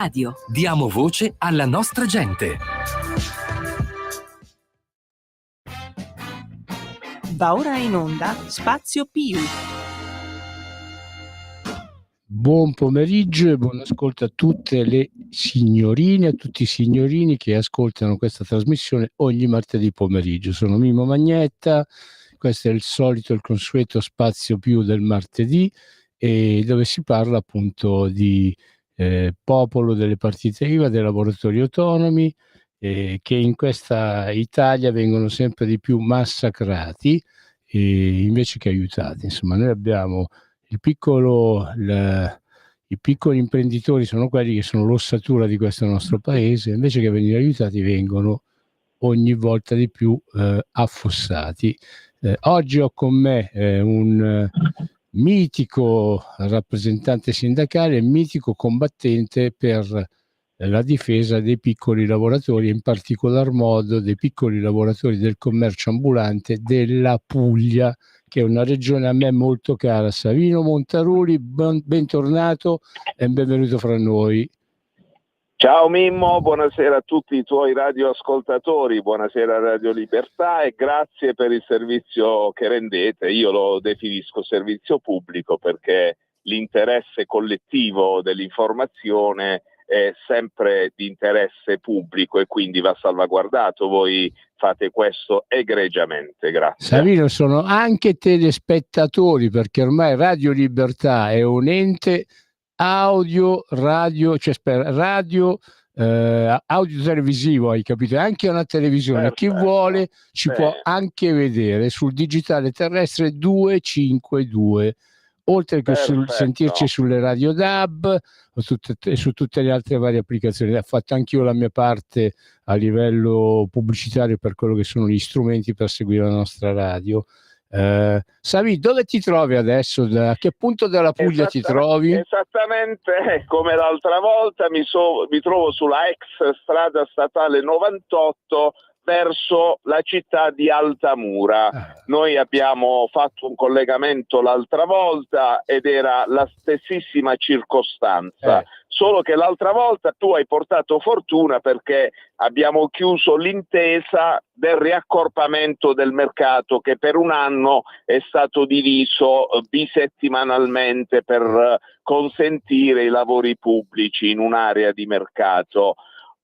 Radio. Diamo voce alla nostra gente. Va ora in onda Spazio Più. Buon pomeriggio e buon ascolto a tutte le signorine, a tutti i signorini che ascoltano questa trasmissione ogni martedì pomeriggio. Sono Mimmo Magnetta, questo è il consueto Spazio Più del martedì, e dove si parla appunto di popolo, delle partite IVA, dei lavoratori autonomi, che in questa Italia vengono sempre di più massacrati invece che aiutati. Insomma, noi abbiamo i piccoli imprenditori, sono quelli che sono l'ossatura di questo nostro paese, invece che venire aiutati vengono ogni volta di più affossati. Oggi ho con me un mitico rappresentante sindacale, mitico combattente per la difesa dei piccoli lavoratori, in particolar modo dei piccoli lavoratori del commercio ambulante della Puglia, che è una regione a me molto cara. Savino Montaruli, bentornato e benvenuto fra noi. Ciao Mimmo, buonasera a tutti i tuoi radioascoltatori, buonasera Radio Libertà e grazie per il servizio che rendete. Io lo definisco servizio pubblico perché l'interesse collettivo dell'informazione è sempre di interesse pubblico e quindi va salvaguardato. Voi fate questo egregiamente, grazie. Savino, sono anche telespettatori, perché ormai Radio Libertà è un ente audio televisivo, hai capito? Anche una televisione. Perfetto, chi vuole ci bene. può anche vedere sul digitale terrestre 252, oltre che sentirci sulle radio DAB e su tutte le altre varie applicazioni. Ho fatto anch'io la mia parte a livello pubblicitario per quello che sono gli strumenti per seguire la nostra radio. Savi, dove ti trovi adesso? A che punto della Puglia ti trovi? Esattamente come l'altra volta mi trovo sulla ex strada statale 98 verso la città di Altamura. Noi abbiamo fatto un collegamento l'altra volta ed era la stessissima circostanza, solo che l'altra volta tu hai portato fortuna perché abbiamo chiuso l'intesa del riaccorpamento del mercato, che per un anno è stato diviso bisettimanalmente per consentire i lavori pubblici in un'area di mercato.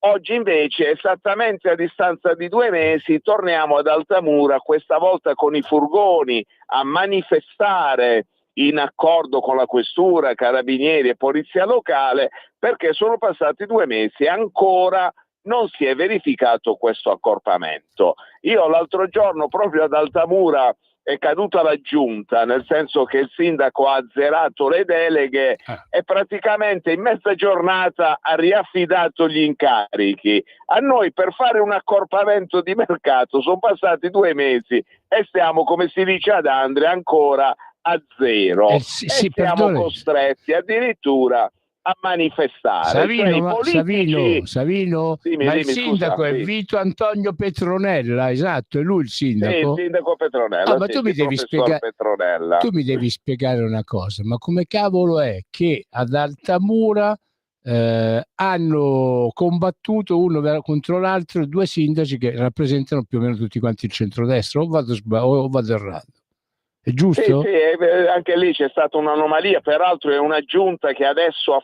Oggi invece, esattamente a distanza di 2 mesi, torniamo ad Altamura, questa volta con i furgoni, a manifestare in accordo con la questura, carabinieri e polizia locale, perché sono passati 2 mesi e ancora non si è verificato questo accorpamento. Io l'altro giorno proprio ad Altamura è caduta la giunta, nel senso che il sindaco ha azzerato le deleghe e praticamente in mezza giornata ha riaffidato gli incarichi. A noi per fare un accorpamento di mercato sono passati 2 mesi e stiamo, come si dice ad Andria, ancora a zero. Siamo costretti addirittura a manifestare. Savino, dimmi, il sindaco è Vito Antonio Petronella, esatto, è lui il sindaco? Sì, il sindaco Petronella. Ma tu mi devi spiegare una cosa, ma come cavolo è che ad Altamura hanno combattuto uno contro l'altro 2 sindaci che rappresentano più o meno tutti quanti il centrodestra, o vado errato? È giusto? Sì, anche lì c'è stata un'anomalia, peraltro è una giunta che adesso ha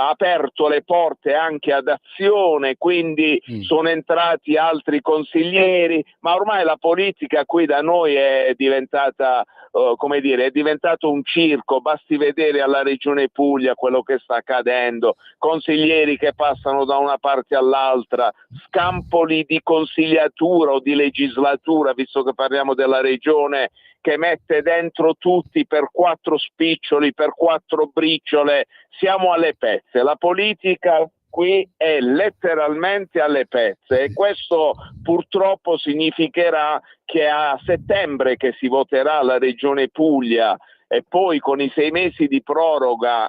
aperto le porte anche ad Azione, quindi sono entrati altri consiglieri, ma ormai la politica qui da noi è diventata, è diventato un circo. Basti vedere alla Regione Puglia quello che sta accadendo, consiglieri che passano da una parte all'altra, scampoli di consigliatura o di legislatura, visto che parliamo della Regione, che mette dentro tutti per 4 spiccioli, per 4 briciole. Siamo alle pezze, la politica qui è letteralmente alle pezze e questo purtroppo significherà che a settembre, che si voterà la Regione Puglia, e poi con i 6 mesi di proroga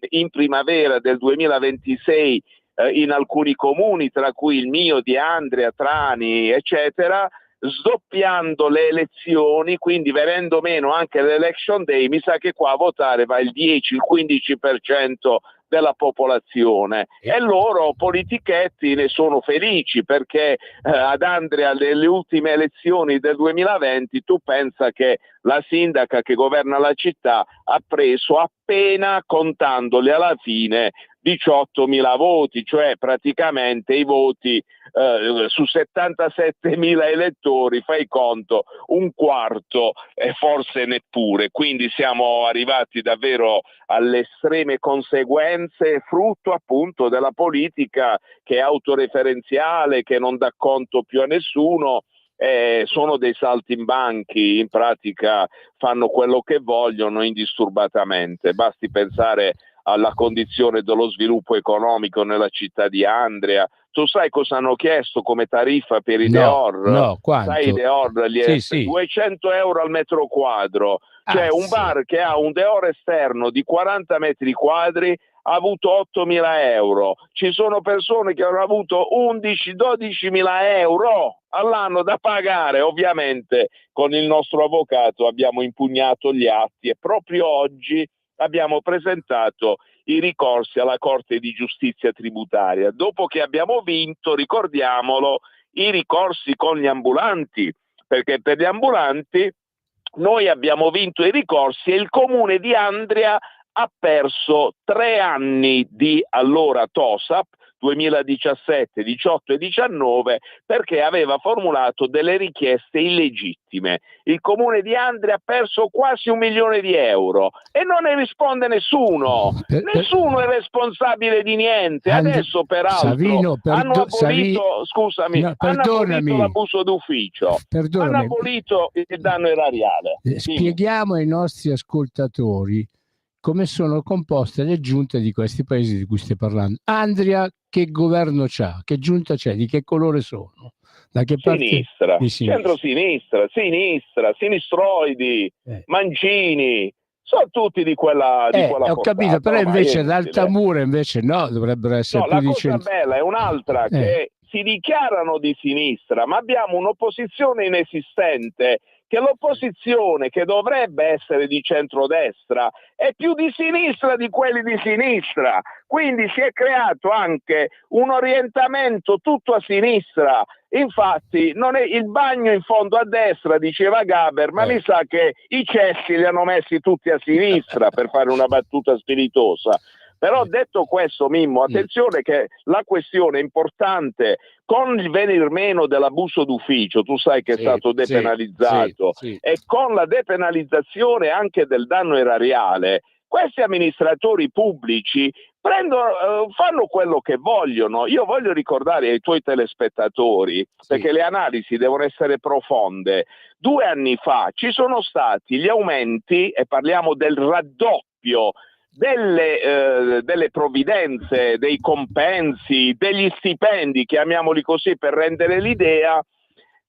in primavera del 2026 in alcuni comuni, tra cui il mio di Andria, Trani, eccetera, sdoppiando le elezioni, quindi venendo meno anche l'election day, mi sa che qua a votare va il 10, il 15% della popolazione, e loro politichetti ne sono felici, perché ad Andria, nelle ultime elezioni del 2020, tu pensa che la sindaca che governa la città ha preso, appena contandoli alla fine, 18.000 voti, cioè praticamente i voti su 77.000 elettori, fai conto, un quarto e forse neppure. Quindi siamo arrivati davvero alle estreme conseguenze, frutto appunto della politica che è autoreferenziale, che non dà conto più a nessuno. Sono dei saltimbanchi, in pratica fanno quello che vogliono indisturbatamente. Basti pensare alla condizione dello sviluppo economico nella città di Andria. Tu sai cosa hanno chiesto come tariffa per i Deor? No, quanto? Sai, i Deor, sì. 200 euro al metro quadro. Cioè un bar che ha un Deor esterno di 40 metri quadri ha avuto 8.000 euro. Ci sono persone che hanno avuto 11-12.000 euro all'anno da pagare. Ovviamente con il nostro avvocato abbiamo impugnato gli atti e proprio oggi abbiamo presentato i ricorsi alla Corte di Giustizia Tributaria, dopo che abbiamo vinto, ricordiamolo, i ricorsi con gli ambulanti, perché per gli ambulanti noi abbiamo vinto i ricorsi e il comune di Andria ha perso 3 anni di allora TOSAP 2017, 18 e 19 perché aveva formulato delle richieste illegittime. Il comune di Andria ha perso quasi 1 milione di euro e non ne risponde nessuno. Nessuno è responsabile di niente. Adesso peraltro Savino, hanno abolito, hanno abolito l'abuso d'ufficio, hanno abolito il danno erariale. Spieghiamo ai nostri ascoltatori come sono composte le giunte di questi paesi di cui stai parlando. Andria che governo c'ha? Che giunta c'è? Di che colore sono? Da che parte? Sinistra, centro-sinistra, sinistra, sinistroidi, Mancini, sono tutti di quella ho capito, però invece ad Altamura invece no, dovrebbero essere più di centro. La cosa bella è un'altra, che si dichiarano di sinistra, ma abbiamo un'opposizione inesistente, che l'opposizione che dovrebbe essere di centrodestra è più di sinistra di quelli di sinistra, quindi si è creato anche un orientamento tutto a sinistra. Infatti non è il bagno in fondo a destra, diceva Gaber, ma mi sa che i cessi li hanno messi tutti a sinistra, per fare una battuta spiritosa. Però detto questo, Mimmo, attenzione che la questione importante, con il venir meno dell'abuso d'ufficio, tu sai che è stato depenalizzato, e con la depenalizzazione anche del danno erariale, questi amministratori pubblici fanno quello che vogliono. Io voglio ricordare ai tuoi telespettatori, perché le analisi devono essere profonde, 2 anni fa ci sono stati gli aumenti, e parliamo del raddoppio, delle provvidenze, dei compensi, degli stipendi, chiamiamoli così per rendere l'idea,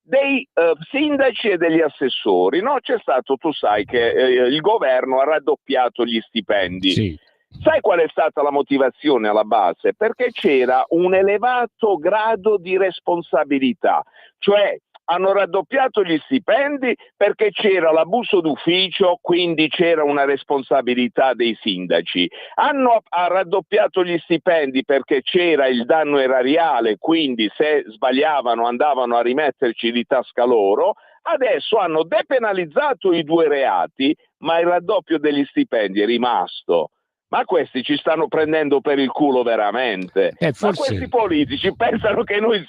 dei sindaci e degli assessori. No, c'è stato, tu sai che il governo ha raddoppiato gli stipendi. Sai qual è stata la motivazione alla base? Perché c'era un elevato grado di responsabilità, cioè hanno raddoppiato gli stipendi perché c'era l'abuso d'ufficio, quindi c'era una responsabilità dei sindaci. Hanno raddoppiato gli stipendi perché c'era il danno erariale, quindi se sbagliavano andavano a rimetterci di tasca loro. Adesso hanno depenalizzato i 2 reati, ma il raddoppio degli stipendi è rimasto. Ma questi ci stanno prendendo per il culo veramente. Ma questi politici pensano che noi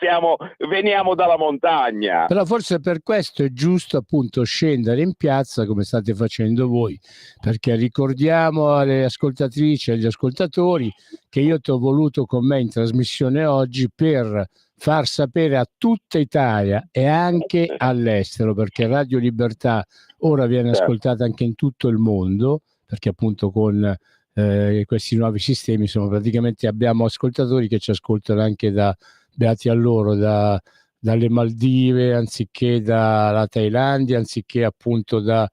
veniamo dalla montagna. Però forse per questo è giusto appunto scendere in piazza come state facendo voi, perché ricordiamo alle ascoltatrici e agli ascoltatori che io ti ho voluto con me in trasmissione oggi per far sapere a tutta Italia e anche all'estero, perché Radio Libertà ora viene ascoltata anche in tutto il mondo, perché appunto con questi nuovi sistemi insomma, praticamente abbiamo ascoltatori che ci ascoltano anche beati a loro, dalle Maldive, anziché dalla Thailandia, anziché appunto da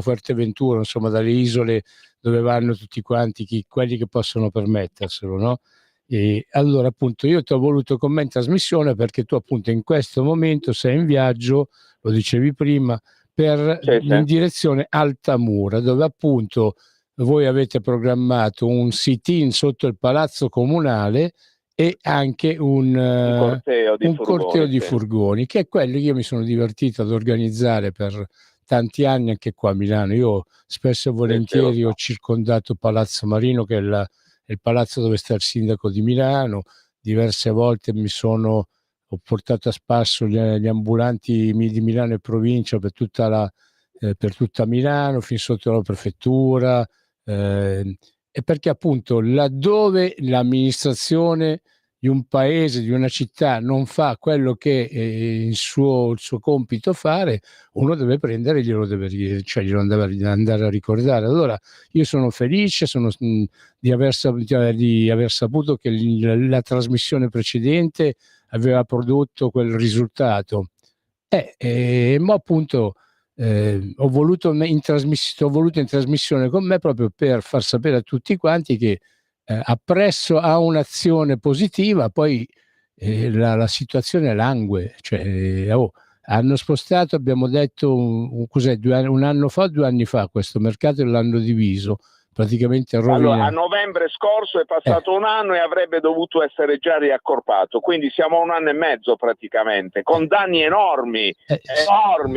Fuerteventura, insomma dalle isole dove vanno tutti quanti quelli che possono permetterselo, no? E allora appunto io ti ho voluto con me in trasmissione perché tu appunto in questo momento sei in viaggio, lo dicevi prima, in direzione Altamura, dove appunto voi avete programmato un sit-in sotto il Palazzo Comunale e anche un corteo di furgoni, che è quello che io mi sono divertito ad organizzare per tanti anni anche qua a Milano. Io spesso e volentieri ho circondato Palazzo Marino, che è il palazzo dove sta il sindaco di Milano. Diverse volte ho portato a spasso gli ambulanti di Milano e provincia per tutta Milano, fin sotto la prefettura, e perché appunto laddove l'amministrazione di un paese, di una città non fa quello che è il suo compito fare, uno deve prendere e glielo deve andare a ricordare. Allora io sono felice di aver saputo che la trasmissione precedente aveva prodotto quel risultato, ma appunto ho voluto in trasmissione con me proprio per far sapere a tutti quanti che appresso a un'azione positiva poi la situazione langue, cioè hanno spostato, abbiamo detto cos'è, un anno fa o 2 anni fa questo mercato, e l'hanno diviso praticamente rovinato. Allora, a novembre scorso è passato un anno e avrebbe dovuto essere già riaccorpato, quindi siamo a 1 anno e mezzo praticamente, con danni enormi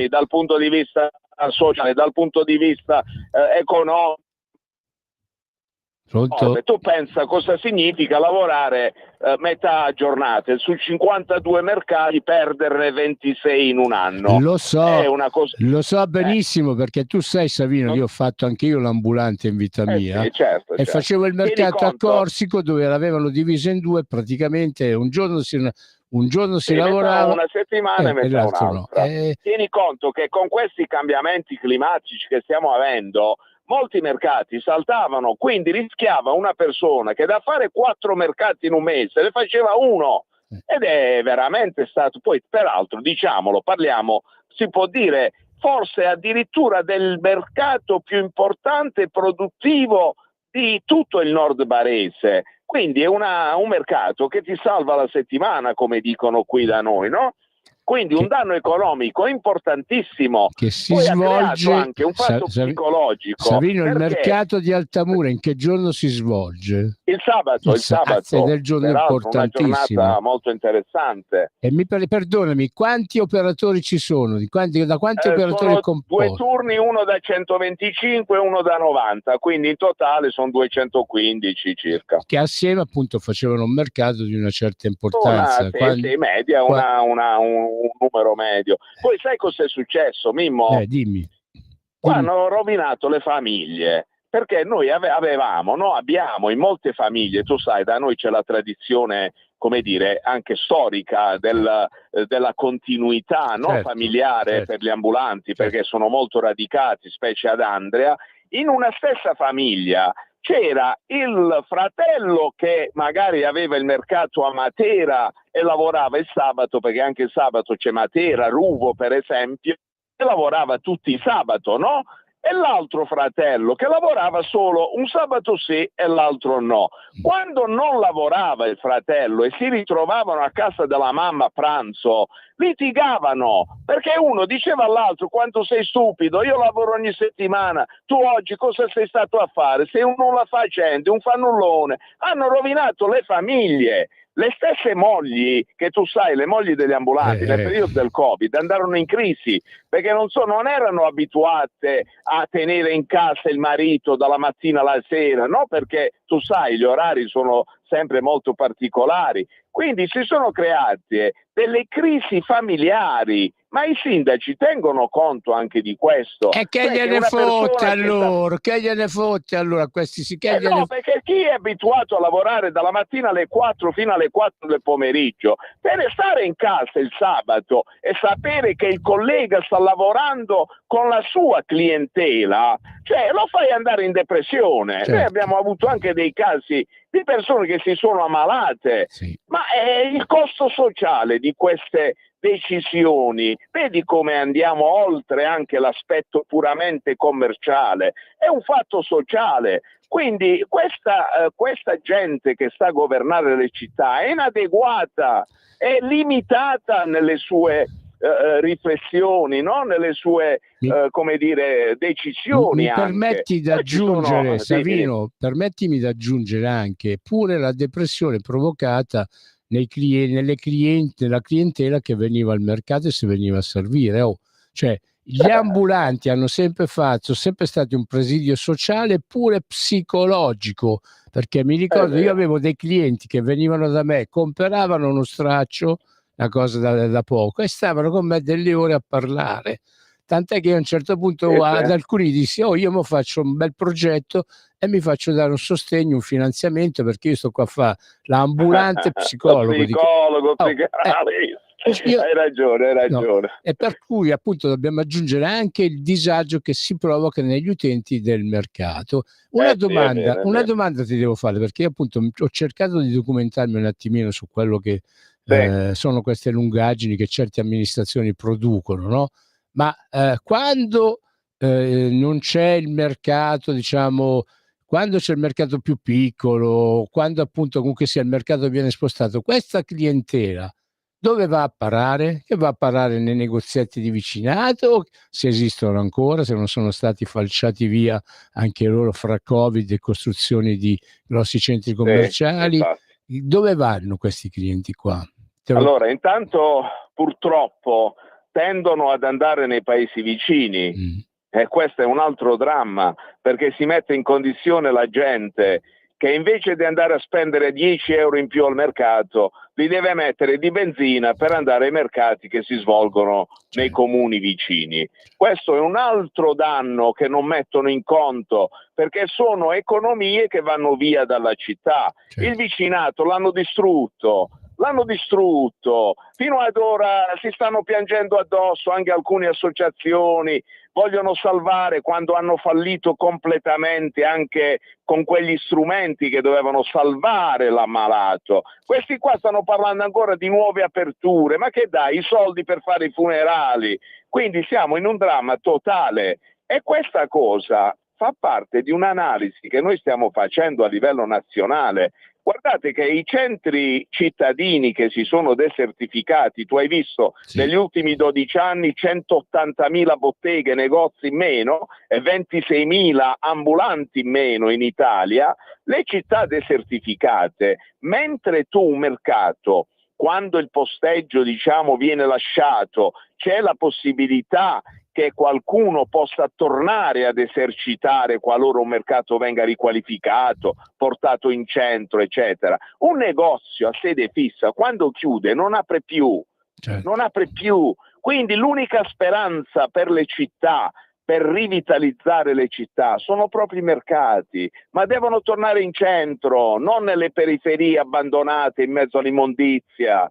dal punto di vista sociale, dal punto di vista economico. Tu pensa cosa significa lavorare metà giornate su 52 mercati, perderne 26 in un anno. Lo so benissimo, perché tu sai, Savino, io ho fatto anche io l'ambulante in vita mia, sì, certo. Facevo il mercato a Corsico, dove l'avevano diviso in 2, praticamente un giorno si lavorava una settimana e metà un'altra. No. Tieni conto che con questi cambiamenti climatici che stiamo avendo, molti mercati saltavano, quindi rischiava una persona che da fare 4 mercati in un mese ne faceva 1, ed è veramente stato, poi peraltro si può dire forse addirittura del mercato più importante e produttivo di tutto il nord barese, quindi è un mercato che ti salva la settimana, come dicono qui da noi, no? Quindi un danno economico importantissimo, che si svolge anche un fatto psicologico. Savino, il mercato di Altamura in che giorno si svolge? Il sabato è del giorno importantissimo, una giornata molto interessante. E perdonami, quanti operatori ci sono? Da quanti operatori è composto? 2 turni, uno da 125 e uno da 90, quindi in totale sono 215 circa. Che assieme appunto facevano un mercato di una certa importanza. Media, un numero medio. Poi sai cos'è successo, Mimmo? Dimmi. Qua hanno rovinato le famiglie, perché noi abbiamo in molte famiglie, tu sai, da noi c'è la tradizione, come dire, anche storica della continuità familiare per gli ambulanti, perché sono molto radicati, specie ad Andria. In una stessa famiglia c'era il fratello che magari aveva il mercato a Matera e lavorava il sabato, perché anche il sabato c'è Matera, Ruvo per esempio, e lavorava tutti il sabato, no? E l'altro fratello che lavorava solo un sabato sì e l'altro no. Quando non lavorava il fratello e si ritrovavano a casa della mamma a pranzo, litigavano, perché uno diceva all'altro: quanto sei stupido, io lavoro ogni settimana, tu oggi cosa sei stato a fare? Sei un nulla facente, un fannullone. Hanno rovinato le famiglie. Le stesse mogli, che tu sai, le mogli degli ambulanti nel periodo del Covid andarono in crisi, perché non erano abituate a tenere in casa il marito dalla mattina alla sera, no? Perché tu sai, gli orari sono sempre molto particolari. Quindi si sono create delle crisi familiari, ma i sindaci tengono conto anche di questo. E che gliene fotte allora? Che gliene fotte allora? Perché chi è abituato a lavorare dalla mattina alle 4 fino alle 4 del pomeriggio deve stare in casa il sabato e sapere che il collega sta lavorando con la sua clientela, cioè lo fai andare in depressione. Certo. Noi abbiamo avuto anche dei casi di persone che si sono ammalate, ma è il costo sociale di queste decisioni. Vedi come andiamo oltre anche l'aspetto puramente commerciale, è un fatto sociale. Quindi questa gente che sta a governare le città è inadeguata, è limitata nelle sue riflessioni, no? Nelle sue come dire, decisioni. Mi permetti di aggiungere, Savino, permettimi di aggiungere anche pure la depressione provocata nella clientela che veniva al mercato e si veniva a servire. Cioè, gli ambulanti sono sempre stati un presidio sociale pure psicologico, perché mi ricordo io avevo dei clienti che venivano da me, comperavano uno straccio, una cosa da poco, e stavano con me delle ore a parlare, tant'è che a un certo punto ad alcuni dissi: io mi faccio un bel progetto e mi faccio dare un sostegno, un finanziamento, perché io sto qua a fare l'ambulante psicologo. Hai ragione. No. E per cui appunto dobbiamo aggiungere anche il disagio che si provoca negli utenti del mercato. Una domanda ti devo fare, perché io appunto ho cercato di documentarmi un attimino su quello che sono queste lungaggini che certe amministrazioni producono, no? Ma quando non c'è il mercato, diciamo, quando c'è il mercato più piccolo, quando appunto comunque sia il mercato viene spostato, questa clientela dove va a parare? Che va a parare nei negozietti di vicinato, se esistono ancora, se non sono stati falciati via anche loro fra Covid e costruzioni di grossi centri commerciali. Dove vanno questi clienti qua? Allora, intanto purtroppo tendono ad andare nei paesi vicini e questo è un altro dramma, perché si mette in condizione la gente che invece di andare a spendere 10 euro in più al mercato, li deve mettere di benzina per andare ai mercati che si svolgono nei comuni vicini. Questo è un altro danno che non mettono in conto, perché sono economie che vanno via dalla città. Il vicinato l'hanno distrutto, fino ad ora si stanno piangendo addosso anche alcune associazioni, vogliono salvare quando hanno fallito completamente anche con quegli strumenti che dovevano salvare l'ammalato. Questi qua stanno parlando ancora di nuove aperture, ma che dai, i soldi per fare i funerali? Quindi siamo in un dramma totale e questa cosa fa parte di un'analisi che noi stiamo facendo a livello nazionale. Guardate che i centri cittadini che si sono desertificati, tu hai visto negli ultimi 12 anni 180.000 botteghe, negozi in meno e 26.000 ambulanti in meno in Italia, le città desertificate, mentre tu un mercato, quando il posteggio diciamo viene lasciato, c'è la possibilità che qualcuno possa tornare ad esercitare qualora un mercato venga riqualificato, portato in centro, eccetera. Un negozio a sede fissa, quando chiude, non apre più. Non apre più. Quindi l'unica speranza per le città, per rivitalizzare le città, sono proprio i mercati, ma devono tornare in centro, non nelle periferie abbandonate in mezzo all'immondizia.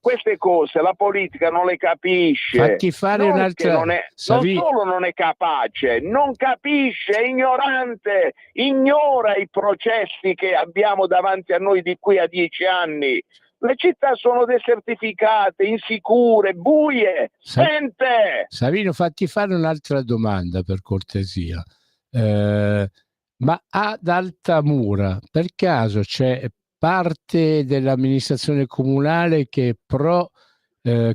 Queste cose la politica non le capisce. Fatti fare un'altra... non solo non è capace, non capisce, è ignorante, ignora i processi che abbiamo davanti a noi di qui a 10 anni. Le città sono desertificate, insicure, buie, spente. Savino, fatti fare un'altra domanda per cortesia. Ma ad Altamura, per caso c'è parte dell'amministrazione comunale che è pro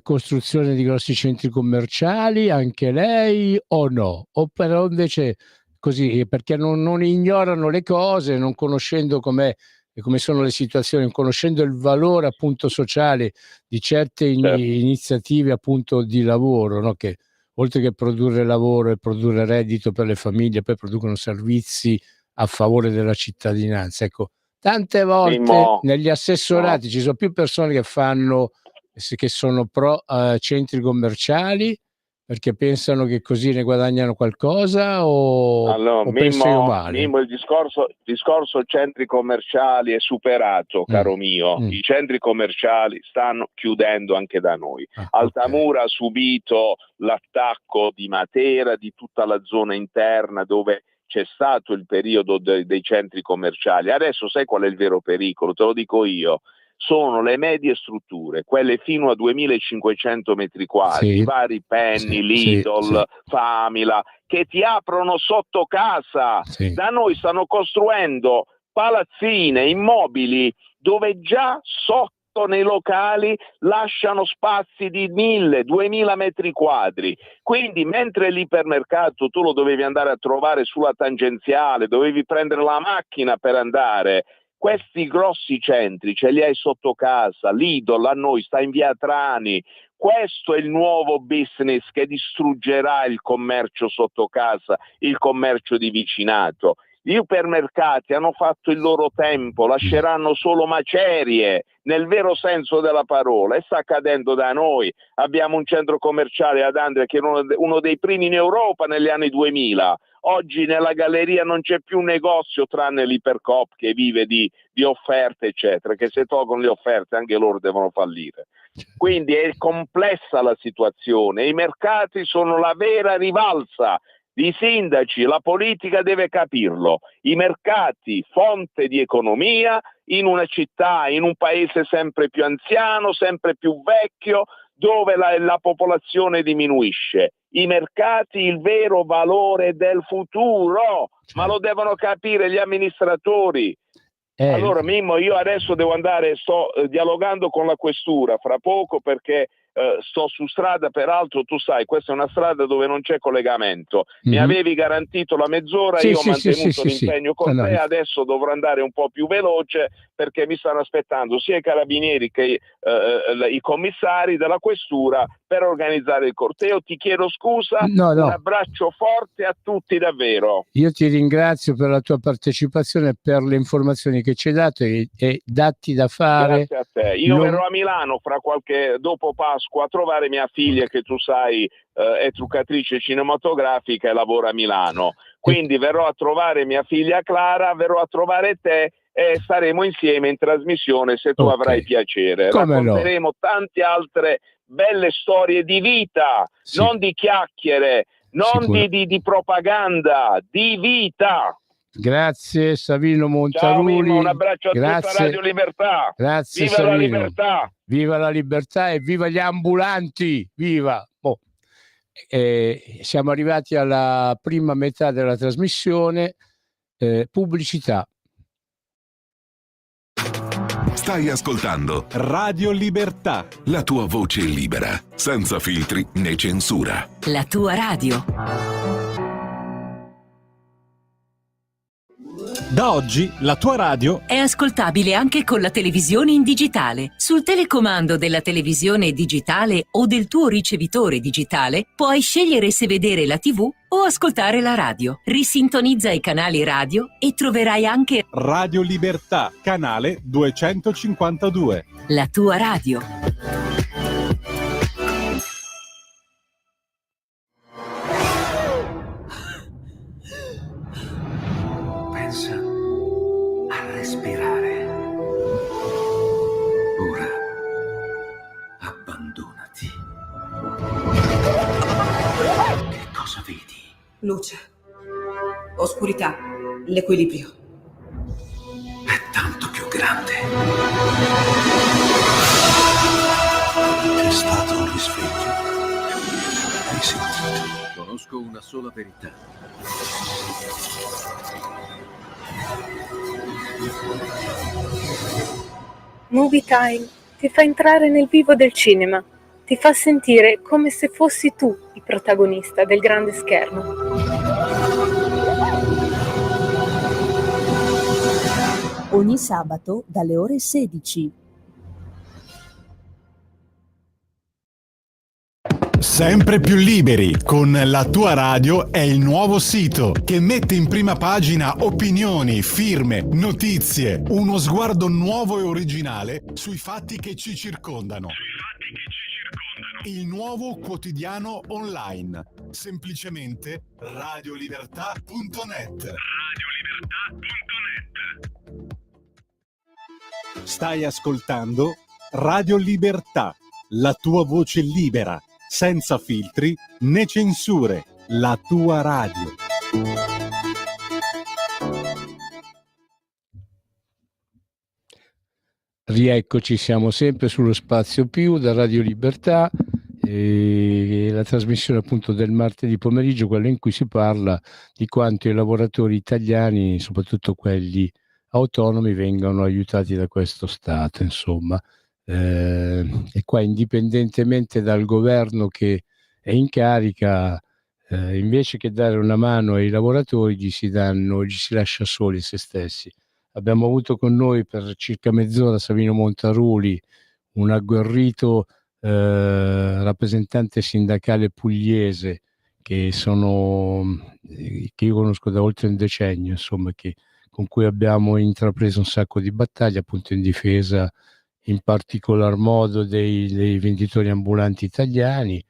costruzione di grossi centri commerciali, anche lei o no? O però invece così, perché non ignorano le cose, non conoscendo come sono le situazioni, non conoscendo il valore appunto sociale di certe iniziative appunto di lavoro, no? Che oltre che produrre lavoro e produrre reddito per le famiglie, poi producono servizi a favore della cittadinanza. Ecco, tante volte negli assessorati ci sono più persone che sono pro centri commerciali perché pensano che così ne guadagnano qualcosa o penso io male? Mimmo, il discorso centri commerciali è superato, caro mio. I centri commerciali stanno chiudendo anche da noi. Altamura ha subito l'attacco di Matera, di tutta la zona interna dove c'è stato il periodo dei centri commerciali. Adesso sai qual è il vero pericolo? Te lo dico io. Sono le medie strutture, quelle fino a 2.500 metri quadri, vari Penny, Lidl, Famila, che ti aprono sotto casa. Da noi stanno costruendo palazzine, immobili, dove già sotto soprattutto nei locali lasciano spazi di 1000-2000 metri quadri. Quindi mentre l'ipermercato tu lo dovevi andare a trovare sulla tangenziale, dovevi prendere la macchina per andare, questi grossi centri ce li hai sotto casa. Lidl a noi sta in via Trani. Questo è il nuovo business che distruggerà il commercio sotto casa, il commercio di vicinato. Gli ipermercati hanno fatto il loro tempo, lasceranno solo macerie nel vero senso della parola, e sta accadendo da noi. Abbiamo un centro commerciale ad Andria che era uno dei primi in Europa negli anni 2000. Oggi nella galleria non c'è più un negozio tranne l'Ipercoop che vive di offerte eccetera, che se tolgono le offerte anche loro devono fallire. Quindi è complessa la situazione, i mercati sono la vera rivalsa. I sindaci, la politica deve capirlo. I mercati, fonte di economia in una città, in un paese sempre più anziano, sempre più vecchio, dove la popolazione diminuisce. I mercati, il vero valore del futuro, ma lo devono capire gli amministratori. Allora Mimmo, io adesso devo andare, sto dialogando con la questura fra poco perché sto su strada, peraltro tu sai, questa è una strada dove non c'è collegamento. Mi avevi garantito la mezz'ora, io ho mantenuto l'impegno con te, adesso dovrò andare un po' più veloce perché mi stanno aspettando sia i carabinieri che i commissari della questura per organizzare il corteo. Ti chiedo scusa, un abbraccio forte a tutti davvero. Io ti ringrazio per la tua partecipazione e per le informazioni che ci hai dato e datti da fare. Grazie a te. Io verrò a Milano dopo Pasqua a trovare mia figlia che tu sai è truccatrice cinematografica e lavora a Milano. Quindi verrò a trovare mia figlia Clara, verrò a trovare te e staremo insieme in trasmissione se tu avrai piacere. Racconteremo tante altre belle storie di vita, non di chiacchiere, non di propaganda, di vita. Grazie Savino Montaruli. Ciao Mimmo, un abbraccio a tutta Radio Libertà. Grazie viva Savino. La libertà. Viva la libertà e viva gli ambulanti. Viva. Siamo arrivati alla prima metà della trasmissione. Pubblicità. Stai ascoltando Radio Libertà, la tua voce libera, senza filtri né censura. La tua radio. Da oggi la tua radio è ascoltabile anche con la televisione in digitale. Sul telecomando della televisione digitale o del tuo ricevitore digitale puoi scegliere se vedere la TV o ascoltare la radio. Risintonizza i canali radio e troverai anche Radio Libertà, canale 252. La tua radio. Pensa a respirare. Ora abbandonati. Che cosa vedi? Luce, oscurità, l'equilibrio. È tanto più grande. È stato un risveglio. Hai sentito? Conosco una sola verità. Movie Time ti fa entrare nel vivo del cinema, ti fa sentire come se fossi tu il protagonista del grande schermo. Ogni sabato dalle ore 16. Sempre più liberi con La tua radio è il nuovo sito che mette in prima pagina opinioni, firme, notizie, uno sguardo nuovo e originale sui fatti che ci circondano. Il nuovo quotidiano online, semplicemente radiolibertà.net. Stai ascoltando Radio Libertà, la tua voce libera, senza filtri né censure, la tua radio. Rieccoci, siamo sempre sullo Spazio Più da Radio Libertà, la trasmissione appunto del martedì pomeriggio, quella in cui si parla di quanto i lavoratori italiani, soprattutto quelli autonomi, vengano aiutati da questo Stato, insomma. e qua indipendentemente dal governo che è in carica, invece che dare una mano ai lavoratori gli si lascia soli se stessi. Abbiamo avuto con noi per circa mezz'ora Savino Montaruli, un agguerrito rappresentante sindacale pugliese che io conosco da oltre un decennio, insomma, con cui abbiamo intrapreso un sacco di battaglie appunto in difesa in particolar modo dei venditori ambulanti italiani,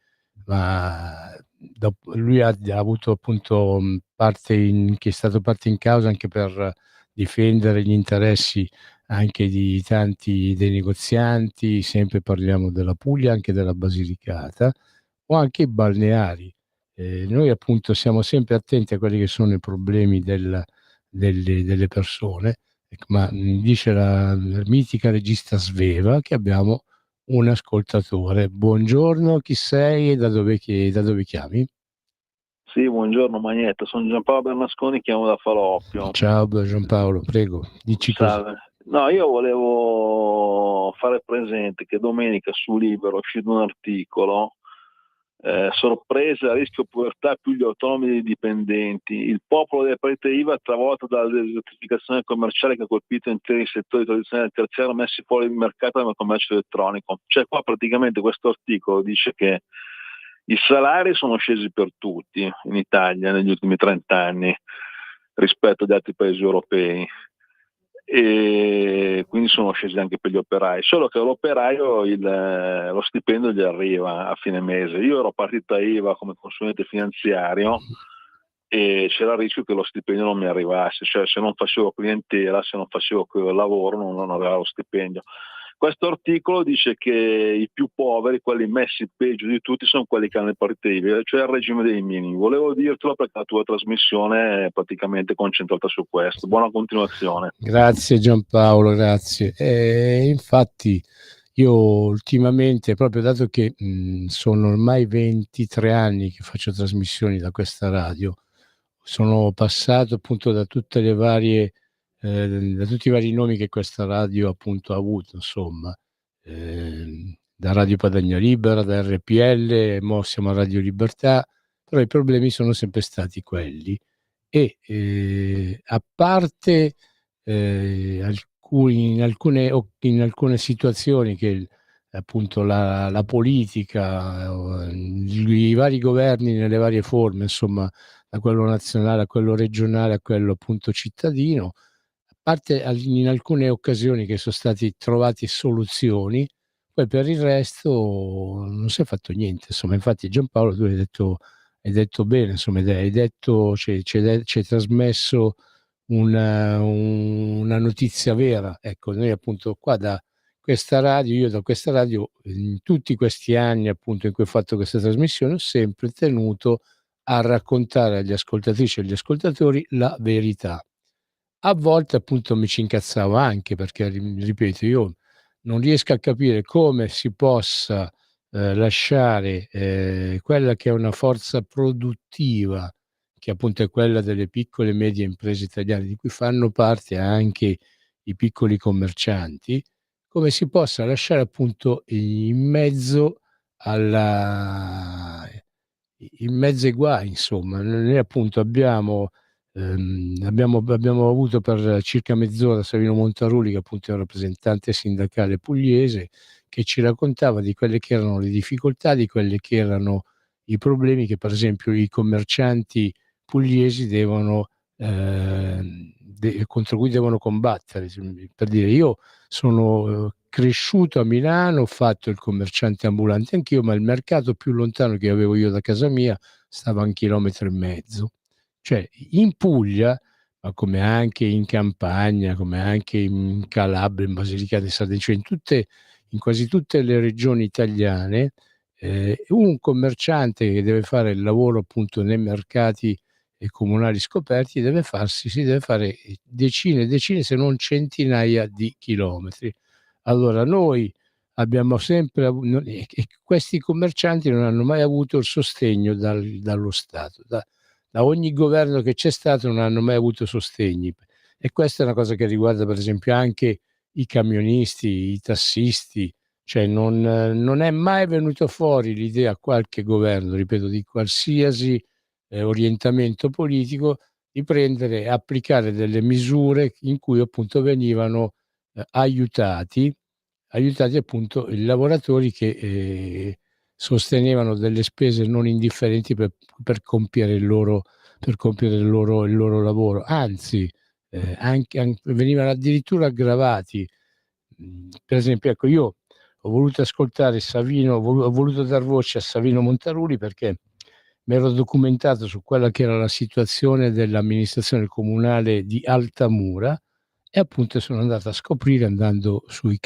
ma lui ha avuto appunto che è stato parte in causa anche per difendere gli interessi anche di tanti dei negozianti, sempre parliamo della Puglia, anche della Basilicata, o anche i balneari. Noi appunto siamo sempre attenti a quelli che sono i problemi delle persone, ma dice la mitica regista Sveva che abbiamo un ascoltatore. Buongiorno, chi sei e da dove chiami? Sì, buongiorno Magnetto, sono Giampaolo Bernasconi, chiamo da Faloppio. Ciao Giampaolo, prego, dici cosa. No, io volevo fare presente che domenica su Libero è uscito un articolo, sorpresa, rischio povertà più gli autonomi dei dipendenti. Il popolo delle partite IVA travolto dalla desertificazione commerciale che ha colpito interi settori tradizionali del terziario messi fuori del mercato nel commercio elettronico. Cioè qua praticamente questo articolo dice che i salari sono scesi per tutti in Italia negli ultimi 30 anni rispetto agli altri paesi europei e quindi sono scesi anche per gli operai, solo che all'operaio lo stipendio gli arriva a fine mese. Io ero partita IVA come consulente finanziario e c'era il rischio che lo stipendio non mi arrivasse, cioè se non facevo clientela, se non facevo quel lavoro non avevo lo stipendio. Questo articolo dice che i più poveri, quelli messi peggio di tutti, sono quelli che hanno le partite IVA, cioè il regime dei minimi. Volevo dirtelo perché la tua trasmissione è praticamente concentrata su questo. Buona continuazione. Grazie Giampaolo, grazie. Infatti io ultimamente, proprio dato che sono ormai 23 anni che faccio trasmissioni da questa radio, sono passato appunto da tutte le varie da tutti i vari nomi che questa radio appunto ha avuto, insomma, da Radio Padania Libera, da RPL, mo siamo a Radio Libertà, però i problemi sono sempre stati quelli e a parte in alcune situazioni che appunto la politica, i vari governi nelle varie forme, insomma, da quello nazionale a quello regionale a quello appunto cittadino, a parte in alcune occasioni che sono stati trovate soluzioni, poi per il resto non si è fatto niente. Insomma, infatti Giampaolo tu hai detto bene, insomma, hai detto, ci hai trasmesso una notizia vera. Ecco, noi appunto qua io da questa radio, in tutti questi anni appunto in cui ho fatto questa trasmissione, ho sempre tenuto a raccontare agli ascoltatrici e agli ascoltatori la verità. A volte appunto mi ci incazzavo anche perché, ripeto, io non riesco a capire come si possa lasciare quella che è una forza produttiva, che appunto è quella delle piccole e medie imprese italiane, di cui fanno parte anche i piccoli commercianti, come si possa lasciare appunto in mezzo ai guai, insomma. Noi appunto abbiamo avuto per circa mezz'ora Savino Montaruli, che appunto è un rappresentante sindacale pugliese, che ci raccontava di quelle che erano le difficoltà, di quelli che erano i problemi che per esempio i commercianti pugliesi contro cui devono combattere. Per dire, io sono cresciuto a Milano, ho fatto il commerciante ambulante anch'io, ma il mercato più lontano che avevo io da casa mia stava a 1,5 chilometri. Cioè in Puglia, ma come anche in Campania, come anche in Calabria, in Basilicata, in Sardegna, cioè in quasi tutte le regioni italiane, un commerciante che deve fare il lavoro appunto nei mercati comunali scoperti si deve fare decine e decine, se non centinaia di chilometri. Allora noi abbiamo sempre e questi commercianti non hanno mai avuto il sostegno dallo Stato. Da ogni governo che c'è stato non hanno mai avuto sostegni, e questa è una cosa che riguarda per esempio anche i camionisti, i tassisti, cioè non è mai venuto fuori l'idea a qualche governo, ripeto, di qualsiasi orientamento politico, di prendere e applicare delle misure in cui appunto venivano aiutati appunto i lavoratori che sostenevano delle spese non indifferenti per compiere il loro lavoro. Anzi, venivano addirittura aggravati. Per esempio, ecco, io ho voluto ascoltare Savino, ho voluto dar voce a Savino Montaruli perché mi ero documentato su quella che era la situazione dell'amministrazione comunale di Altamura e appunto sono andato a scoprire, andando sui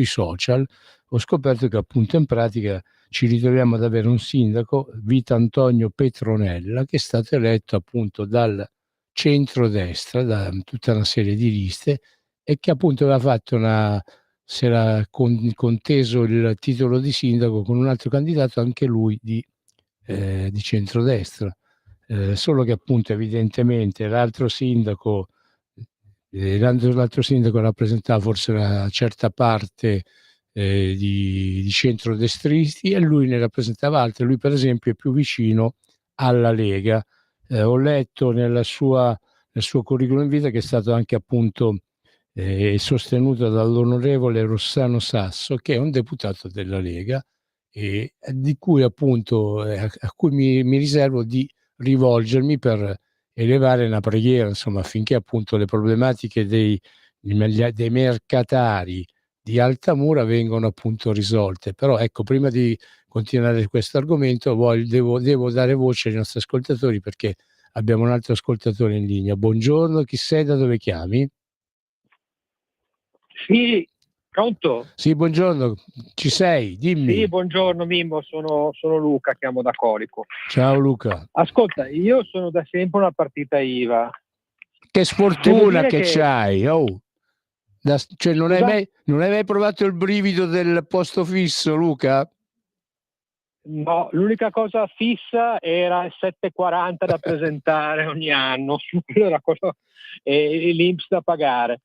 social, ho scoperto che appunto in pratica ci ritroviamo ad avere un sindaco, Vito Antonio Petronella, che è stato eletto appunto dal centrodestra, da tutta una serie di liste, e che appunto aveva fatto si era conteso il titolo di sindaco con un altro candidato, anche lui di centrodestra, solo che appunto evidentemente l'altro sindaco rappresentava forse una certa parte di centrodestristi e lui ne rappresentava altre. Lui per esempio è più vicino alla Lega. Ho letto nel suo curriculum vitae che è stato anche appunto sostenuto dall'onorevole Rossano Sasso, che è un deputato della Lega, e di cui appunto a cui mi riservo di rivolgermi per elevare una preghiera, insomma, affinché appunto le problematiche dei mercatari di Altamura vengano appunto risolte. Però ecco, prima di continuare questo argomento devo dare voce ai nostri ascoltatori, perché abbiamo un altro ascoltatore in linea. Buongiorno, chi sei, da dove chiami? Sì, pronto? Sì, buongiorno, ci sei? Dimmi. Sì, buongiorno Mimmo, sono Luca, chiamo da Colico. Ciao Luca. Ascolta, io sono da sempre una partita IVA. Che sfortuna che c'hai, oh. Cioè non hai mai provato il brivido del posto fisso, Luca? No, l'unica cosa fissa era il 740 da presentare ogni anno, e l'INPS da pagare.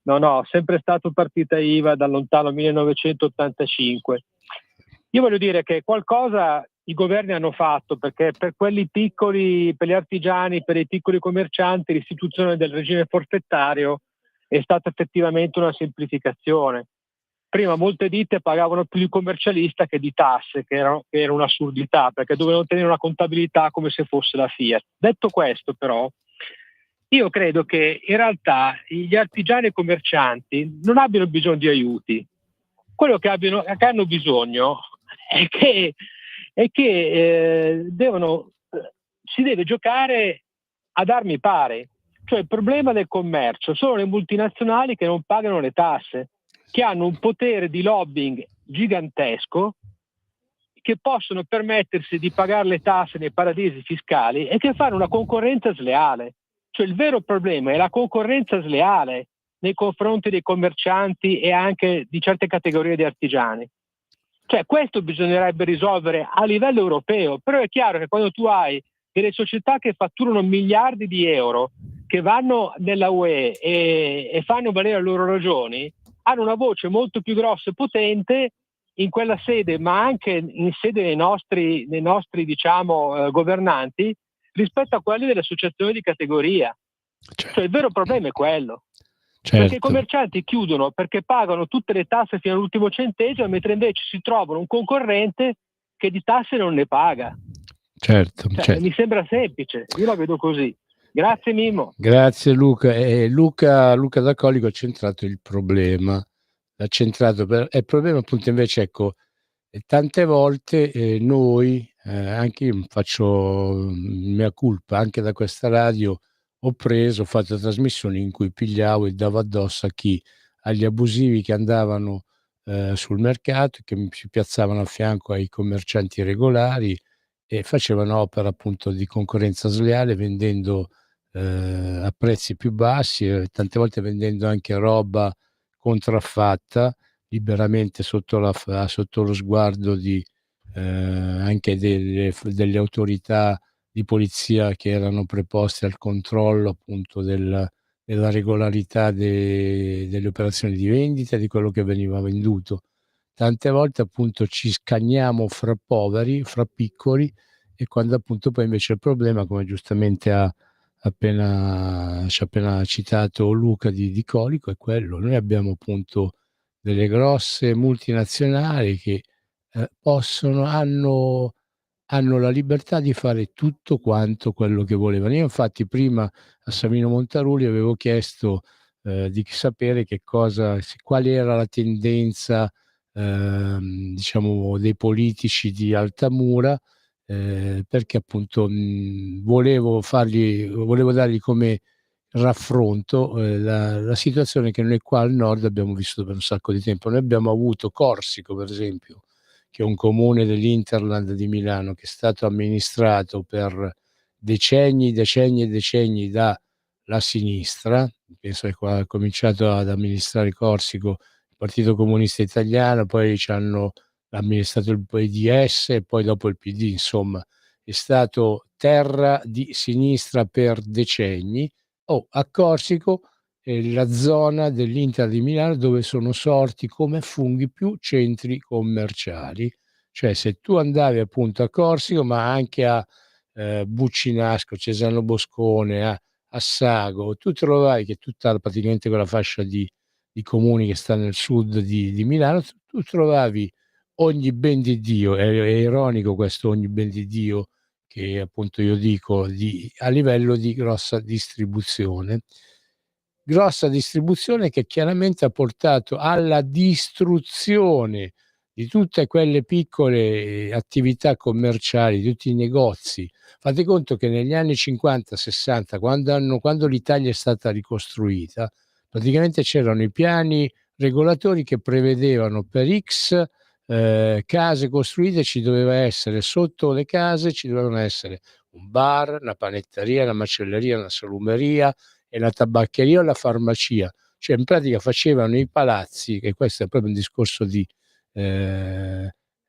No, sempre stato partita IVA dal lontano 1985. Io voglio dire che qualcosa i governi hanno fatto, perché per quelli piccoli, per gli artigiani, per i piccoli commercianti, l'istituzione del regime forfettario è stata effettivamente una semplificazione. Prima molte ditte pagavano più di commercialista che di tasse, che era un'assurdità, perché dovevano tenere una contabilità come se fosse la Fiat. Detto questo, però, io credo che in realtà gli artigiani e commercianti non abbiano bisogno di aiuti. Quello che hanno bisogno è che si deve giocare ad armi pari. Cioè il problema del commercio sono le multinazionali che non pagano le tasse, che hanno un potere di lobbying gigantesco, che possono permettersi di pagare le tasse nei paradisi fiscali e che fanno una concorrenza sleale. Cioè il vero problema è la concorrenza sleale nei confronti dei commercianti e anche di certe categorie di artigiani. Cioè questo bisognerebbe risolvere a livello europeo, però è chiaro che quando tu hai delle società che fatturano miliardi di euro, che vanno nella UE e fanno valere le loro ragioni, hanno una voce molto più grossa e potente in quella sede, ma anche in sede dei nostri diciamo governanti, rispetto a quelli delle associazioni di categoria. Certo. Cioè il vero problema è quello. Certo. Perché i commercianti chiudono perché pagano tutte le tasse fino all'ultimo centesimo, mentre invece si trovano un concorrente che di tasse non ne paga. Certo, certo. Mi sembra semplice, io la vedo così. Grazie Mimmo. Grazie Luca. Luca da Colico ha centrato il problema. Il problema appunto invece, ecco, tante volte noi, anche io faccio mea culpa, anche da questa radio ho fatto trasmissioni in cui pigliavo e davo addosso agli abusivi che andavano sul mercato, che si piazzavano a fianco ai commercianti regolari e facevano opera appunto di concorrenza sleale, vendendo a prezzi più bassi, tante volte vendendo anche roba contraffatta liberamente sotto lo sguardo di anche delle autorità di polizia che erano preposte al controllo appunto della regolarità delle operazioni di vendita e di quello che veniva venduto. tante volte appunto ci scagniamo fra poveri, fra piccoli, e quando appunto poi invece il problema, come giustamente ci ha appena citato Luca di Colico, è quello. Noi abbiamo appunto delle grosse multinazionali che hanno la libertà di fare tutto quanto quello che volevano. Io infatti prima a Savino Montaruli avevo chiesto di sapere quale era la tendenza diciamo dei politici di Altamura, perché appunto volevo dargli come raffronto la situazione che noi qua al nord abbiamo vissuto per un sacco di tempo. Noi abbiamo avuto Corsico, per esempio, che è un comune dell'Interland di Milano che è stato amministrato per decenni e decenni dalla sinistra. Penso che qua ha cominciato ad amministrare Corsico il Partito Comunista Italiano, poi ci hanno amministrato il PDS e poi dopo il PD, insomma è stato terra di sinistra per decenni. A Corsico è la zona dell'Inter di Milano dove sono sorti come funghi più centri commerciali. Cioè se tu andavi appunto a Corsico, ma anche a Buccinasco, Cesano Boscone, a Sago, tu trovavi che tutta praticamente quella fascia di comuni che sta nel sud di Milano, tu trovavi ogni ben di Dio. È ironico questo ogni ben di Dio, che appunto io dico a livello di grossa distribuzione che chiaramente ha portato alla distruzione di tutte quelle piccole attività commerciali, di tutti i negozi. Fate conto che negli anni 50-60, quando l'Italia è stata ricostruita, praticamente c'erano i piani regolatori che prevedevano per X case costruite ci doveva essere, sotto le case ci dovevano essere un bar, una panetteria, una macelleria, una salumeria e la tabaccheria o la farmacia. Cioè in pratica facevano i palazzi, e questo è proprio un discorso di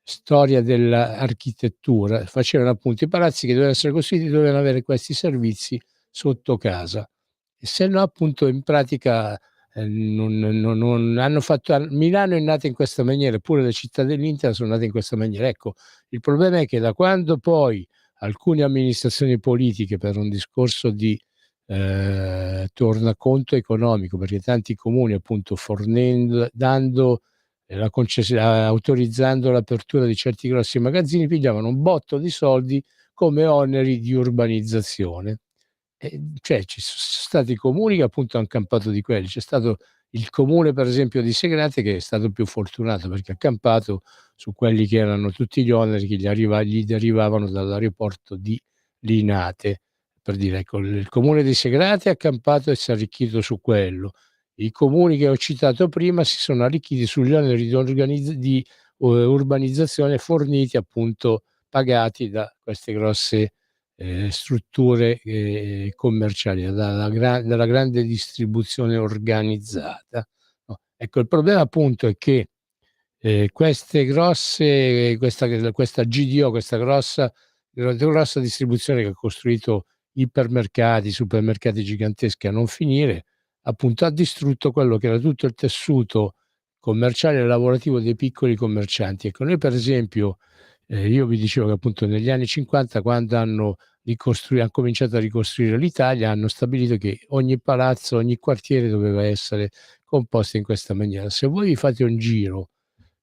storia dell'architettura, facevano appunto i palazzi che dovevano essere costruiti, dovevano avere questi servizi sotto casa, e se no appunto in pratica non hanno fatto. Milano è nata in questa maniera, pure le città dell'Inter sono nate in questa maniera. Ecco, il problema è che da quando poi alcune amministrazioni politiche, per un discorso di tornaconto economico, perché tanti comuni appunto dando autorizzando l'apertura di certi grossi magazzini, pigliavano un botto di soldi come oneri di urbanizzazione. Cioè ci sono stati comuni che appunto hanno campato di quelli. C'è stato il comune per esempio di Segrate che è stato più fortunato perché ha campato su quelli che erano tutti gli oneri che gli derivavano dall'aeroporto di Linate, per dire. Ecco, il comune di Segrate ha campato e si è arricchito su quello. I comuni che ho citato prima si sono arricchiti sugli oneri di urbanizzazione forniti appunto, pagati da queste grosse strutture commerciali, dalla grande distribuzione organizzata. No. Ecco, il problema appunto è che questa GDO, questa grossa distribuzione che ha costruito ipermercati, supermercati giganteschi a non finire, appunto ha distrutto quello che era tutto il tessuto commerciale e lavorativo dei piccoli commercianti. Ecco, noi per esempio io vi dicevo che appunto negli anni 50, quando hanno cominciato a ricostruire l'Italia, hanno stabilito che ogni palazzo, ogni quartiere doveva essere composto in questa maniera. Se voi vi fate un giro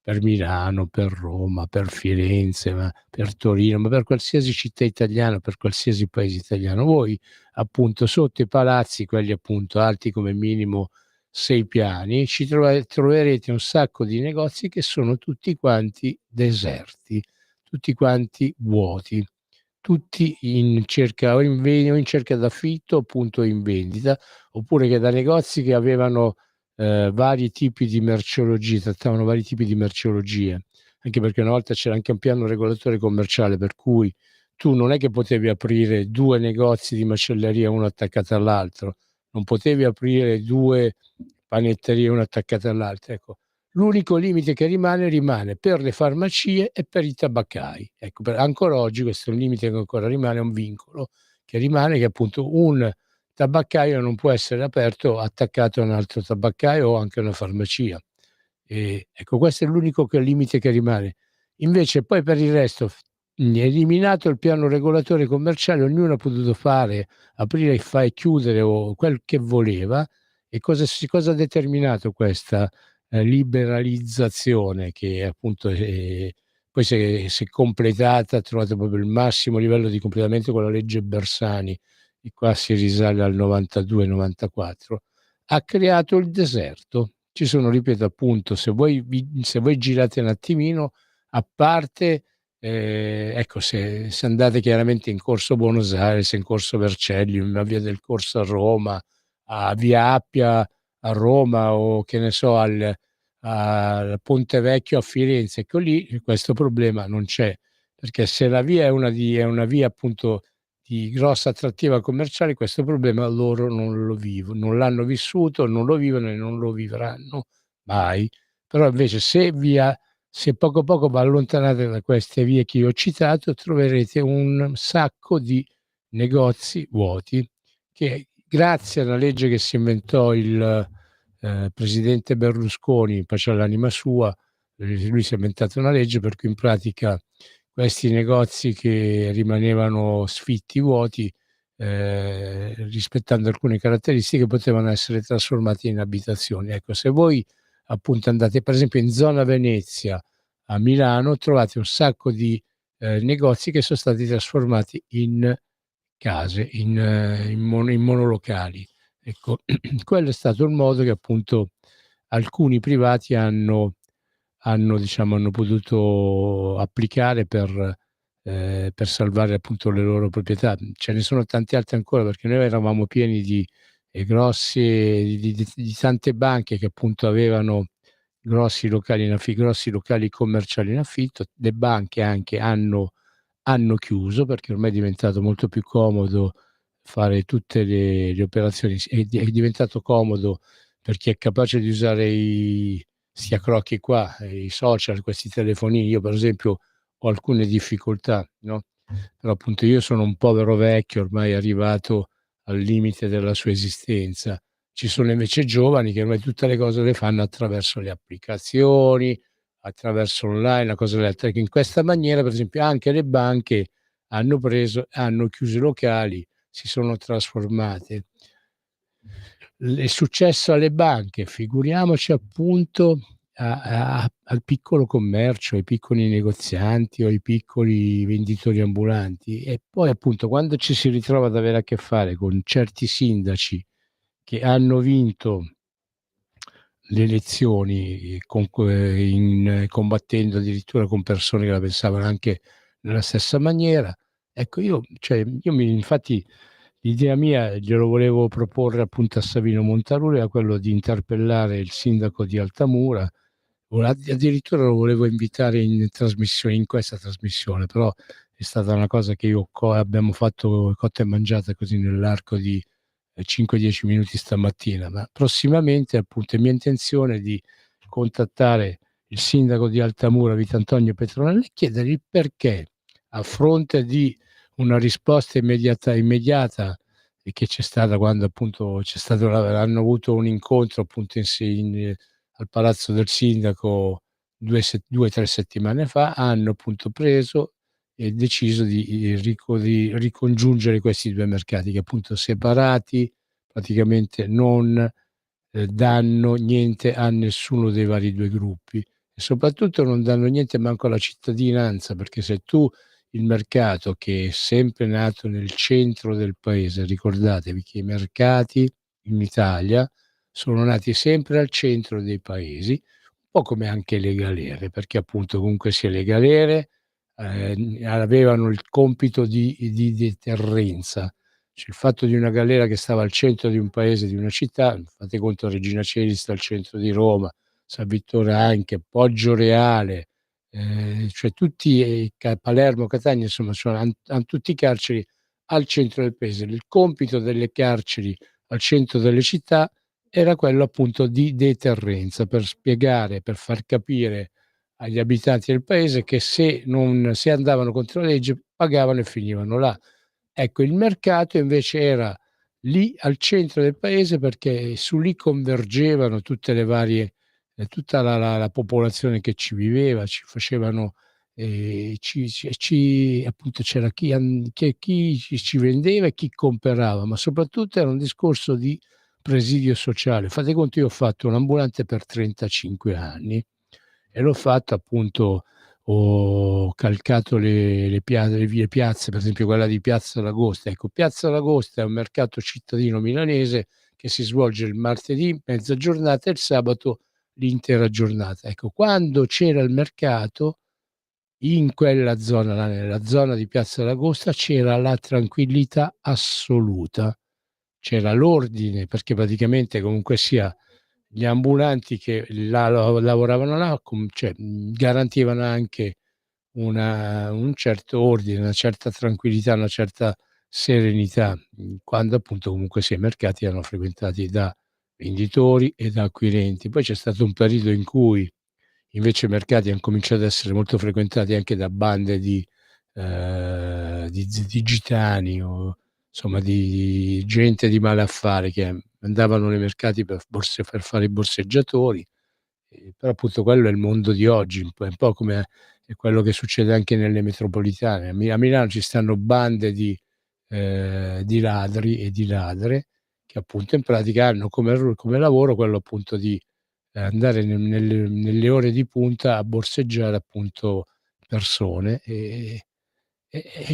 per Milano, per Roma, per Firenze, per Torino, ma per qualsiasi città italiana, per qualsiasi paese italiano, voi appunto sotto i palazzi, quelli appunto alti come minimo 6 piani, ci troverete un sacco di negozi che sono tutti quanti deserti, tutti quanti vuoti, tutti in cerca o in cerca d'affitto, appunto in vendita, oppure che da negozi che avevano vari tipi di merceologie, trattavano vari tipi di merceologie, anche perché una volta c'era anche un piano regolatore commerciale per cui tu non è che potevi aprire 2 negozi di macelleria uno attaccato all'altro, non potevi aprire 2 panetterie uno attaccate all'altro. Ecco, l'unico limite che rimane per le farmacie e per i tabaccai. Ecco, ancora oggi questo è un limite che ancora rimane, un vincolo che rimane, che appunto un tabaccaio non può essere aperto attaccato a un altro tabaccaio o anche a una farmacia. Ecco, questo è l'unico limite che rimane. Invece poi per il resto, eliminato il piano regolatore commerciale, ognuno ha potuto fare, aprire e chiudere o quel che voleva. E cosa ha determinato questa liberalizzazione che appunto poi si è completata, ha trovato proprio il massimo livello di completamento con la legge Bersani, e qua si risale al 92-94, ha creato il deserto. Ci sono, ripeto, appunto, se voi girate un attimino, a parte, ecco, se andate chiaramente in corso Buenos Aires, in corso Vercelli, in via del Corso a Roma, a via Appia a Roma, o che ne so, al Ponte Vecchio a Firenze, ecco lì questo problema non c'è, perché se la via è una via appunto di grossa attrattiva commerciale, questo problema loro non lo vivono, non l'hanno vissuto, non lo vivono e non lo vivranno mai. Però invece se poco poco vi allontanate da queste vie che io ho citato, troverete un sacco di negozi vuoti che, grazie alla legge che si inventò il presidente Berlusconi, pace all'anima sua, lui si è inventato una legge per cui in pratica questi negozi che rimanevano sfitti, vuoti, rispettando alcune caratteristiche, potevano essere trasformati in abitazioni. Ecco, se voi appunto andate per esempio in zona Venezia a Milano, trovate un sacco di negozi che sono stati trasformati in case, in monolocali. Ecco, quello è stato il modo che appunto alcuni privati hanno potuto applicare per salvare appunto le loro proprietà. Ce ne sono tanti altri ancora, perché noi eravamo pieni di tante banche che appunto avevano grossi locali commerciali in affitto. Le banche anche hanno chiuso, perché ormai è diventato molto più comodo fare tutte le operazioni, è diventato comodo per chi è capace di usare sti accrocchi qua, i social, questi telefonini. Io per esempio ho alcune difficoltà, no? Però appunto io sono un povero vecchio ormai arrivato al limite della sua esistenza. Ci sono invece giovani che ormai tutte le cose le fanno attraverso le applicazioni, attraverso online, una cosa e l'altra, che in questa maniera per esempio anche le banche hanno chiuso i locali, si sono trasformate. È successo alle banche, figuriamoci appunto al piccolo commercio, ai piccoli negozianti o ai piccoli venditori ambulanti. E poi appunto quando ci si ritrova ad avere a che fare con certi sindaci che hanno vinto le elezioni combattendo addirittura con persone che la pensavano anche nella stessa maniera, ecco, infatti l'idea mia glielo volevo proporre appunto a Savino Montaruli, era quello di interpellare il sindaco di Altamura, addirittura lo volevo invitare in questa trasmissione, però è stata una cosa che abbiamo fatto cotta e mangiata così nell'arco di 5-10 minuti stamattina. Ma prossimamente appunto è mia intenzione di contattare il sindaco di Altamura, Vitantonio Petronelli, e chiedergli perché, a fronte di una risposta immediata e che c'è stata quando appunto hanno avuto un incontro appunto al palazzo del sindaco 2 o 3 settimane fa, hanno appunto preso e deciso di ricongiungere questi due mercati che appunto separati praticamente non danno niente a nessuno dei vari due gruppi, e soprattutto non danno niente manco alla cittadinanza, perché se tu il mercato, che è sempre nato nel centro del paese, ricordatevi che i mercati in Italia sono nati sempre al centro dei paesi, un po' come anche le galere, perché appunto comunque sia le galere avevano il compito di deterrenza. Cioè, il fatto di una galera che stava al centro di un paese, di una città, fate conto, Regina Coeli sta al centro di Roma, San Vittore anche, Poggioreale, cioè tutti, Palermo, Catania, insomma, hanno tutti carceri al centro del paese. Il compito delle carceri al centro delle città era quello appunto di deterrenza, per spiegare, per far capire agli abitanti del paese che se andavano contro la legge pagavano e finivano là. Ecco, il mercato invece era lì al centro del paese, perché su lì convergevano tutte le varie tutta la popolazione che ci viveva, ci facevano, appunto c'era chi ci vendeva e chi comprava, ma soprattutto era un discorso di presidio sociale. Fate conto, io ho fatto un ambulante per 35 anni e l'ho fatto appunto, ho calcato le piazze, per esempio quella di Piazza l'Agosta. Ecco, Piazza l'Agosta è un mercato cittadino milanese che si svolge il martedì mezza giornata e il sabato l'intera giornata. Ecco, quando c'era il mercato, in quella zona, nella zona di Piazza l'Agosta, c'era la tranquillità assoluta, c'era l'ordine, perché praticamente comunque sia gli ambulanti che lavoravano là, cioè, garantivano anche un certo ordine, una certa tranquillità, una certa serenità, quando appunto comunque sia i mercati erano frequentati da venditori e da acquirenti. Poi c'è stato un periodo in cui invece i mercati hanno cominciato ad essere molto frequentati anche da bande di gitani, o insomma di gente di malaffare che andavano nei mercati per fare i borseggiatori. Però appunto quello è il mondo di oggi, un po' come è quello che succede anche nelle metropolitane. A Milano ci stanno bande di ladri e di ladre che appunto in pratica hanno come lavoro quello appunto di andare nelle ore di punta a borseggiare appunto persone, e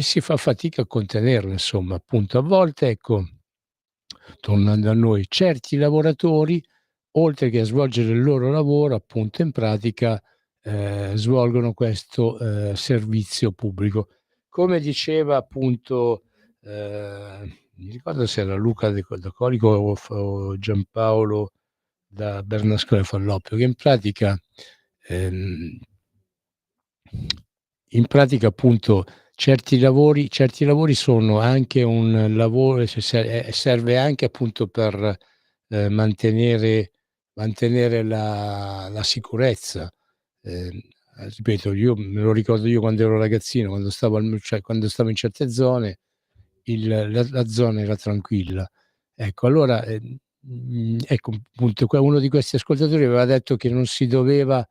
si fa fatica a contenerlo, insomma. Appunto a volte, ecco, tornando a noi, certi lavoratori, oltre che a svolgere il loro lavoro, appunto in pratica svolgono questo servizio pubblico. Come diceva appunto, mi ricordo se era Luca da Colico o Giampaolo da Bernasconi Falloppio, che in pratica appunto certi lavori sono anche un lavoro, serve anche appunto per mantenere la sicurezza. Ripeto, io me lo ricordo, io quando ero ragazzino, quando stavo in certe zone, la zona era tranquilla. Ecco, allora, ecco, appunto, uno di questi ascoltatori aveva detto che non si doveva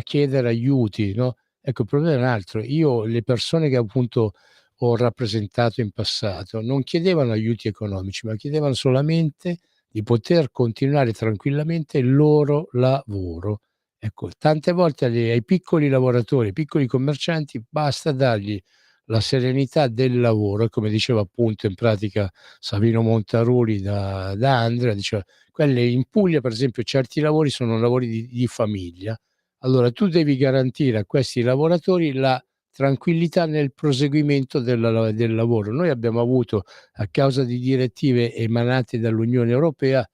chiedere aiuti, no? Ecco, il problema è un altro. Io, le persone che appunto ho rappresentato in passato, non chiedevano aiuti economici, ma chiedevano solamente di poter continuare tranquillamente il loro lavoro. Ecco, tante volte ai piccoli lavoratori, ai piccoli commercianti, basta dargli la serenità del lavoro, e come diceva appunto in pratica Savino Montaruli da Andria, diceva, quelle in Puglia per esempio certi lavori sono lavori di famiglia, allora tu devi garantire a questi lavoratori la tranquillità nel proseguimento del lavoro. Noi abbiamo avuto, a causa di direttive emanate dall'Unione Europea,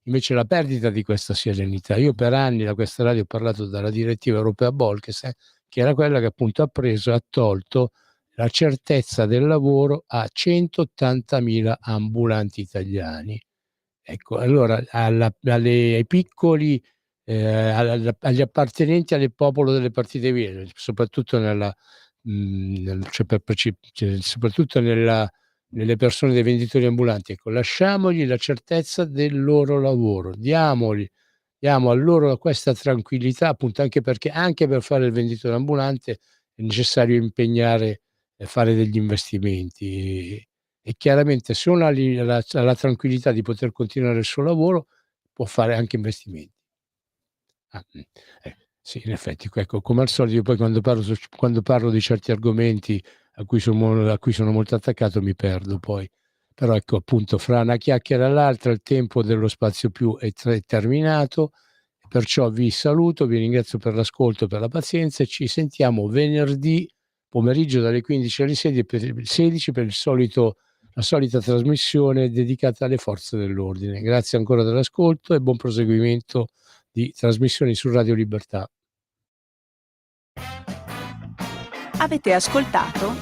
invece la perdita di questa serenità. Io per anni da questa radio ho parlato della direttiva europea Bolkestein, che era quella che appunto ha tolto la certezza del lavoro a 180.000 ambulanti italiani. Ecco, allora ai piccoli, agli appartenenti al popolo delle partite IVA, soprattutto soprattutto nelle persone dei venditori ambulanti, ecco, lasciamogli la certezza del loro lavoro, diamo a loro questa tranquillità, appunto, anche perché anche per fare il venditore ambulante è necessario impegnare e fare degli investimenti. E chiaramente se uno ha la tranquillità di poter continuare il suo lavoro, può fare anche investimenti. Sì, in effetti, ecco, come al solito, io poi quando parlo di certi argomenti a cui sono molto attaccato mi perdo poi. Però ecco, appunto, fra una chiacchiera e l'altra il tempo dello Spazio Più è terminato, perciò vi saluto, vi ringrazio per l'ascolto, per la pazienza, e ci sentiamo venerdì pomeriggio dalle 15 alle 16 per la solita trasmissione dedicata alle forze dell'ordine. Grazie ancora dell'ascolto e buon proseguimento di trasmissioni su Radio Libertà. Avete ascoltato